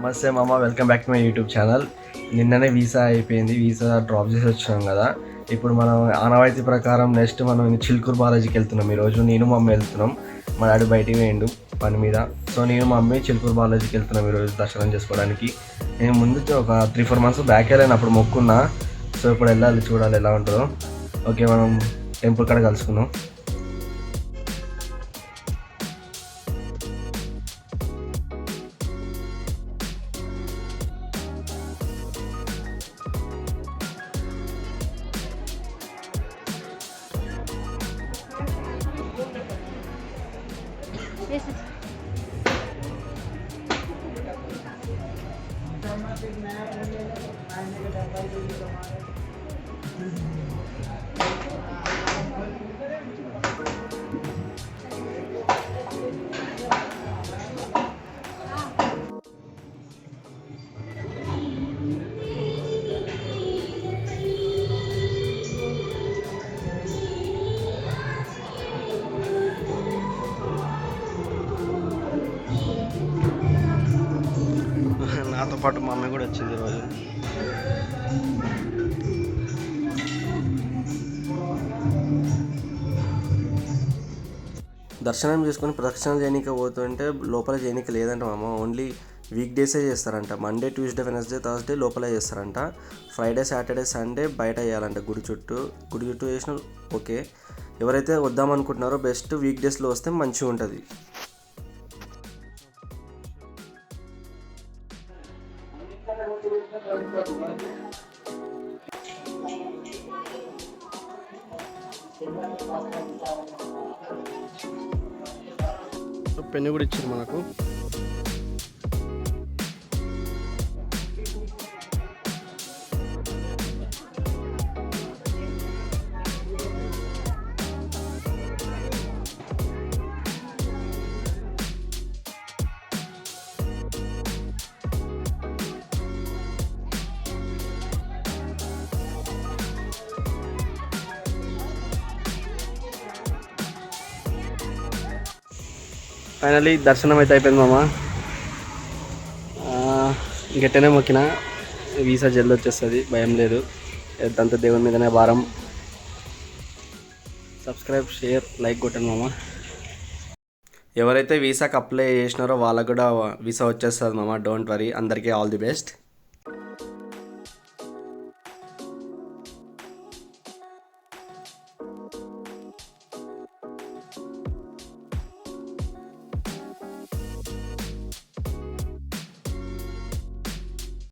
నమస్తే మామ, welcome back to my YouTube channel. నిన్ననే వీసా అయిపోయింది, వీసా డ్రాప్ చేసి వచ్చినాం కదా. ఇప్పుడు మనం ఆనవాయితీ ప్రకారం నెక్స్ట్ మనం చిలుకూరు బాలాజీకి వెళ్తున్నాం. ఈరోజు నేను మా అమ్మ వెళ్తున్నాం. మా డాడీ బయటికి వేయండు పని మీద. సో నేను మా అమ్మ చిలుకూరు బాలాజీకి వెళ్తున్నాం ఈరోజు దర్శనం చేసుకోవడానికి. నేను ముందు ఒక 3-4 months బ్యాక్ వెళ్ళాను, అప్పుడు మొక్కున్నా. సో ఇప్పుడు వెళ్ళాలి, చూడాలి ఎలా ఉంటుందో. ఓకే, మనం టెంపుల్ కాడ కలుసుకుందాం. నాతో పాటు మా అమ్మ కూడా వచ్చింది ఈరోజు. దర్శనం చేసుకొని ప్రదక్షిణ చేయనీకి పోతుంటే లోపల చేయనీకి లేదంట మామ. ఓన్లీ వీక్ డేసే చేస్తారంట. మండే, ట్యూస్డే, వెనస్డే, థర్స్డే లోపలే చేస్తారంట. ఫ్రైడే, సాటర్డే, సండే బయట చేయాలంట. గుడి చుట్టూ చేసిన ఓకే. ఎవరైతే వద్దామనుకుంటున్నారో బెస్ట్ వీక్ డేస్లో వస్తే మంచిగా ఉంటుంది. పెన్ను కూడా ఇచ్చారు మనకు. ఫైనలీ దర్శనం అయితే అయిపోయింది మామ. గట్టనే మొక్కిన వీసా జల్ది వచ్చేస్తుంది, భయం లేదు. ఎంతంత దేవుని మీదనే భారం. సబ్స్క్రైబ్, షేర్, లైక్ కొట్టండి మామ. ఎవరైతే వీసాకి అప్లై చేసినారో వాళ్ళకు కూడా వీసా వచ్చేస్తుంది మామ. Don't worry. అందరికీ ఆల్ ది బెస్ట్.